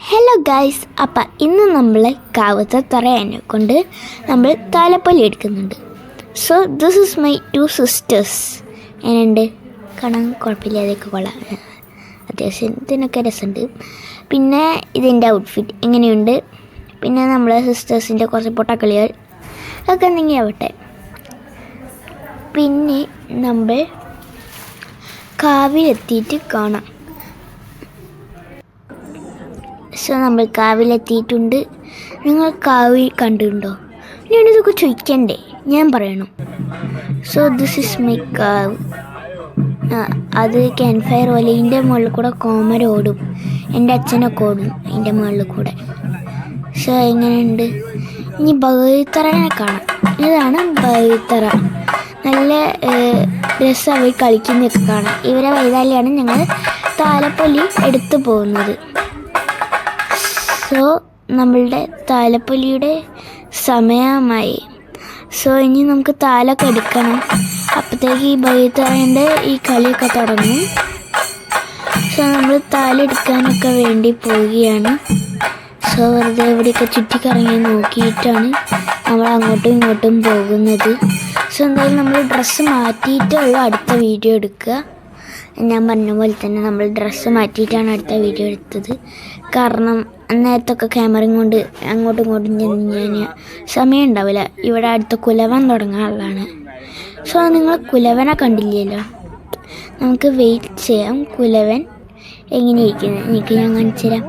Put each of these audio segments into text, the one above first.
Hello guys, അപ്പം ഇന്ന് നമ്മൾ കാവത്തെ തറയാനെ കൊണ്ട് നമ്മൾ താലപ്പൊലി എടുക്കുന്നുണ്ട്. So this is my 2 sisters. എങ്ങനെയുണ്ട്? കാണാൻ കുഴപ്പമില്ലാതെയൊക്കെ കൊള്ളാം, അത്യാവശ്യത്തിനൊക്കെ രസമുണ്ട്. പിന്നെ ഇതിൻ്റെ ഔട്ട്ഫിറ്റ് എങ്ങനെയുണ്ട്, പിന്നെ നമ്മളെ സിസ്റ്റേഴ്സിൻ്റെ കുറച്ച് പൊട്ടക്കളികൾ ഒക്കെ എന്തെങ്കിലും ആവട്ടെ. പിന്നെ നമ്മൾ കാവിലെത്തിയിട്ട് കാണാം. സോ നമ്മൾ കാവിലെത്തിയിട്ടുണ്ട്. നിങ്ങൾ കാവി കണ്ടിട്ടുണ്ടോ? ഞാനിതൊക്കെ ചോദിക്കണ്ടേ? ഞാൻ പറയണം. സോ ദിസ് ഈസ് മൈ കാവ്. അത് ക്യാൻ ഫയർ പോലെ ഇതിൻ്റെ മുകളിൽ കൂടെ കോമര ഓടും, എൻ്റെ അച്ഛനൊക്കെ ഓടും അതിൻ്റെ മുകളിൽ കൂടെ. സോ എങ്ങനെയുണ്ട്? ഇനി ഭഗവതിത്തറനെ കാണാം. ഇതാണ് ഭഗവതിത്തറ. നല്ല രസം അവർ കളിക്കുന്നതൊക്കെ കാണാം. ഇവരെ വൈതാലിയാണ് ഞങ്ങൾ താലപ്പൊലി എടുത്തു പോകുന്നത്. സോ നമ്മളുടെ താലപ്പൊലിയുടെ സമയമായി. സോ ഇനി നമുക്ക് താലൊക്കെ എടുക്കണം. അപ്പോഴത്തേക്ക് ഈ ഭഗവതിത്തറേൻ്റെ ഈ കളിയൊക്കെ തുടങ്ങും. സോ നമ്മൾ താലെടുക്കാനൊക്കെ വേണ്ടി പോവുകയാണ്. സോ വെറുതെ ഇവിടെയൊക്കെ ചുറ്റിക്കറങ്ങി നോക്കിയിട്ടാണ് നമ്മൾ അങ്ങോട്ടും ഇങ്ങോട്ടും പോകുന്നത്. സോ എന്തായാലും നമ്മൾ ഡ്രസ്സ് മാറ്റിയിട്ടുള്ള അടുത്ത വീഡിയോ എടുക്കുക. ഞാൻ പറഞ്ഞ പോലെ തന്നെ നമ്മൾ ഡ്രസ്സ് മാറ്റിയിട്ടാണ് അടുത്ത വീഡിയോ എടുത്തത്. കാരണം നേരത്തൊക്കെ ക്യാമറയും കൊണ്ട് അങ്ങോട്ടും ഇങ്ങോട്ടും ചെന്ന് കഴിഞ്ഞാൽ സമയം ഉണ്ടാവില്ല. ഇവിടെ അടുത്ത കുലവൻ തുടങ്ങാനുള്ളതാണ്. സോ നിങ്ങൾ കുലവനെ കണ്ടില്ലല്ലോ, നമുക്ക് വെയിറ്റ് ചെയ്യാം. കുലവൻ എങ്ങനെയിരിക്കുന്നത് എനിക്ക് ഞാൻ കാണിച്ചു തരാം.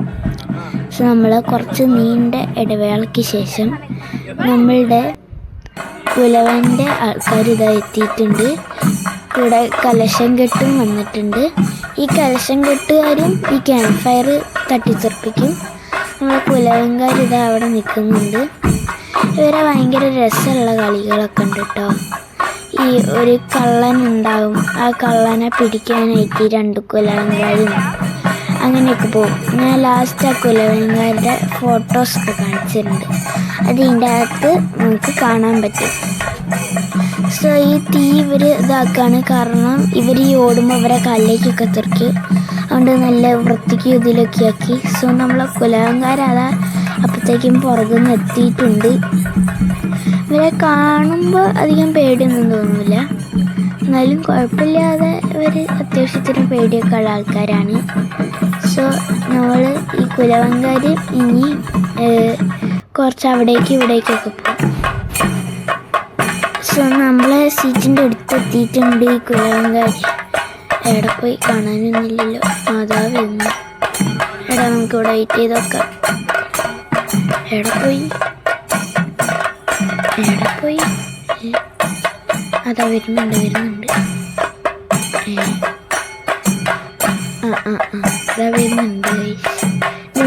സോ നമ്മൾ കുറച്ച് നീണ്ട ഇടവേളയ്ക്ക് ശേഷം നമ്മളുടെ കുലവൻ്റെ ആൾക്കാർ ഇതാ എത്തിയിട്ടുണ്ട്. ഇവിടെ കലശം കെട്ടും വന്നിട്ടുണ്ട്. ഈ കലശം കെട്ടുകാരും ഈ ക്യാമ്പ് ഫയർ തട്ടിത്തെറിപ്പിക്കും. നമ്മളെ കുലവൻകാർ ഇതാ അവിടെ നിൽക്കുന്നുണ്ട്. ഇവരെ ഭയങ്കര രസമുള്ള കളികളൊക്കെ ഉണ്ട് കേട്ടോ. ഈ ഒരു കള്ളൻ ഉണ്ടാവും, ആ കള്ളനെ പിടിക്കാനായിട്ട് 2 കുലവൻകാരും അങ്ങനെയൊക്കെ പോകും. ഞാൻ ലാസ്റ്റ് ആ കുലവൻകാരുടെ ഫോട്ടോസൊക്കെ കാണിച്ചിട്ടുണ്ട്. അത് ഇതിൻ്റെ അകത്ത് നമുക്ക് കാണാൻ പറ്റും. സോ ഈ തീ ഇവർ ഇതാക്കാണ്, കാരണം ഇവർ ഈ ഓടുമ്പോൾ ഇവരെ കല്ലേക്കൊക്കെ തെറിക്കും. അതുകൊണ്ട് നല്ല വൃത്തിക്ക് ഇതിലൊക്കെ ആക്കി. സോ നമ്മളെ കുലവൻകാരതാ അപ്പോഴത്തേക്കും പുറകുനിന്ന് എത്തിയിട്ടുണ്ട്. ഇവരെ കാണുമ്പോൾ അധികം പേടിയൊന്നും തോന്നില്ല, എന്നാലും കുഴപ്പമില്ലാതെ ഇവർ അത്യാവശ്യത്തിന് പേടിയൊക്കെ ഉള്ള ആൾക്കാരാണ്. സോ നമ്മൾ ഈ കുലവൻകാർ ഇനി കുറച്ച് അവിടേക്ക് ഇവിടേക്കൊക്കെ പോകും. സോ നമ്മളെ സീറ്റിൻ്റെ അടുത്തെത്തിയിട്ടുണ്ട്. ഈ കുലവൻകാർ എവിടെ പോയി കാണാനൊന്നുമില്ലല്ലോ, അതാ വരുന്നു. എടാ നമുക്ക് ഇവിടെ വെയിറ്റ് ചെയ്തൊക്കെ. എവിടെ പോയി അതാ വരുന്നുണ്ട്. അതാ വരുന്നുണ്ട്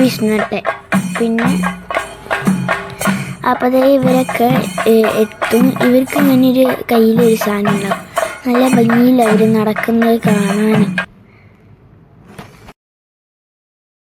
വിഷ്ണുട്ടെ. പിന്നെ അപ്പോൾ ഇവരൊക്കെ എത്തും. ഇവർക്ക് ഇങ്ങനെ ഒരു കയ്യിലൊരു സാധനം ഉണ്ടാവും. നല്ല ഭംഗിയിൽ അവർ നടക്കുന്നത് കാണാൻ.